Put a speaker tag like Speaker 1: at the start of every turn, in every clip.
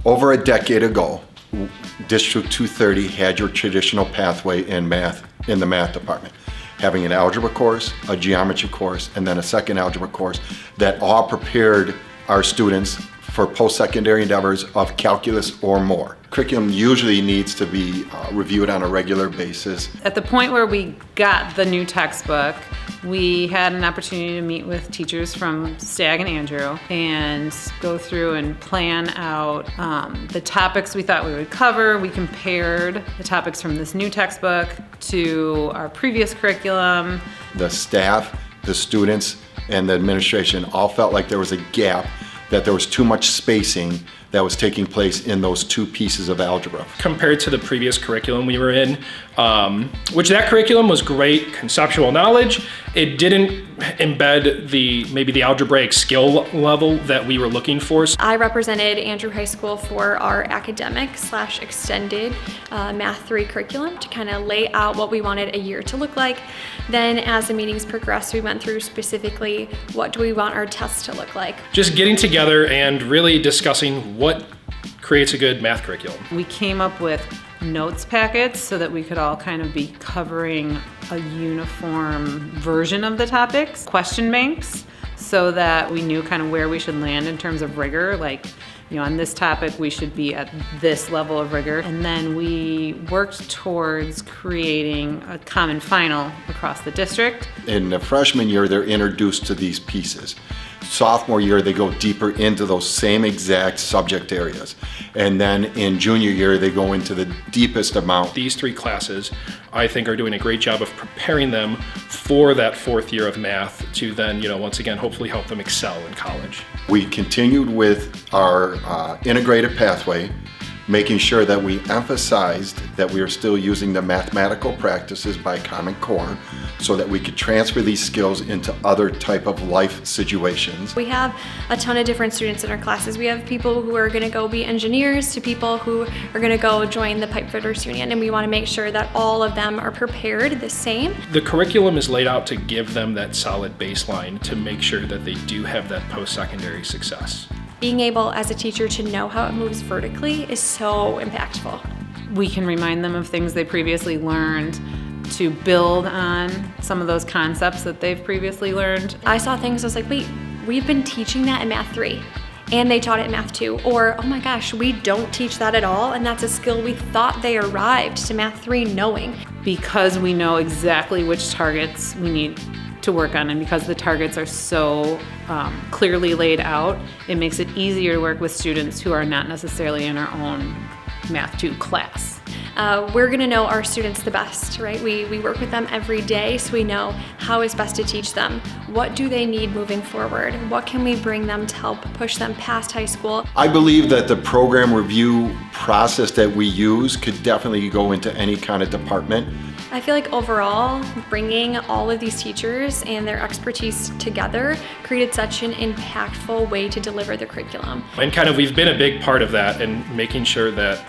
Speaker 1: Over a decade ago, District 230 had your traditional pathway in math, in the math department, having an algebra course, a geometry course, and then a second algebra course that all prepared our students for post-secondary endeavors of calculus or more. Curriculum usually needs to be reviewed on a regular basis.
Speaker 2: At the point where we got the new textbook, we had an opportunity to meet with teachers from Stagg and Andrew and go through and plan out the topics we thought we would cover. We compared the topics from this new textbook to our previous curriculum.
Speaker 1: The staff, the students, and the administration all felt like there was a gap, that there was too much spacing that was taking place in those two pieces of algebra.
Speaker 3: Compared to the previous curriculum we were in, which that curriculum was great conceptual knowledge, it didn't embed maybe the algebraic skill level that we were looking for.
Speaker 4: I represented Andrew High School for our academic/extended Math 3 curriculum to kind of lay out what we wanted a year to look like. Then as the meetings progressed, we went through specifically what do we want our tests to look like.
Speaker 3: Just getting together and really discussing what creates a good math curriculum.
Speaker 2: We came up with notes packets so that we could all kind of be covering a uniform version of the topics, question banks, so that we knew kind of where we should land in terms of rigor, like, you know, on this topic we should be at this level of rigor. And then we worked towards creating a common final across the district.
Speaker 1: In the freshman year, they're introduced to these pieces. Sophomore year, they go deeper into those same exact subject areas. And then in junior year, they go into the deepest amount.
Speaker 3: These three classes, I think, are doing a great job of preparing them for that fourth year of math to then, once again, hopefully help them excel in college.
Speaker 1: We continued with our integrated pathway, making sure that we emphasized that we are still using the mathematical practices by Common Core so that we could transfer these skills into other type of life situations.
Speaker 4: We have a ton of different students in our classes. We have people who are going to go be engineers to people who are going to go join the Pipefitters Union, and we want to make sure that all of them are prepared the same.
Speaker 3: The curriculum is laid out to give them that solid baseline to make sure that they do have that post-secondary success.
Speaker 4: Being able as a teacher to know how it moves vertically is so impactful.
Speaker 2: We can remind them of things they previously learned to build on some of those concepts that they've previously learned.
Speaker 4: I saw things, I was like, wait, we've been teaching that in Math 3 and they taught it in Math 2, or oh my gosh, we don't teach that at all, and that's a skill we thought they arrived to Math 3 knowing.
Speaker 2: Because we know exactly which targets we need to work on, and because the targets are so clearly laid out, it makes it easier to work with students who are not necessarily in our own Math 2 class.
Speaker 4: We're going to know our students the best, right? We work with them every day, so we know how is best to teach them. What do they need moving forward? What can we bring them to help push them past high school?
Speaker 1: I believe that the program review process that we use could definitely go into any kind of department.
Speaker 4: I feel like overall, bringing all of these teachers and their expertise together created such an impactful way to deliver the curriculum.
Speaker 3: And we've been a big part of that and making sure that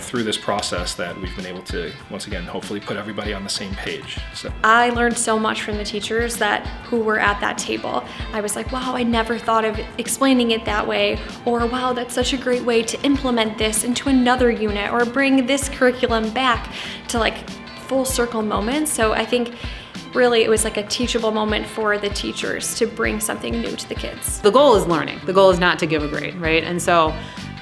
Speaker 3: through this process that we've been able to, once again, hopefully put everybody on the same page. So
Speaker 4: I learned so much from the teachers who were at that table. I was like, wow, I never thought of explaining it that way, or wow, that's such a great way to implement this into another unit, or bring this curriculum back to full circle moments. So I think really it was like a teachable moment for the teachers to bring something new to the kids.
Speaker 2: The goal is learning. The goal is not to give a grade, right? And so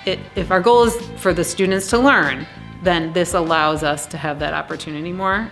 Speaker 2: if our goal is for the students to learn, then this allows us to have that opportunity more.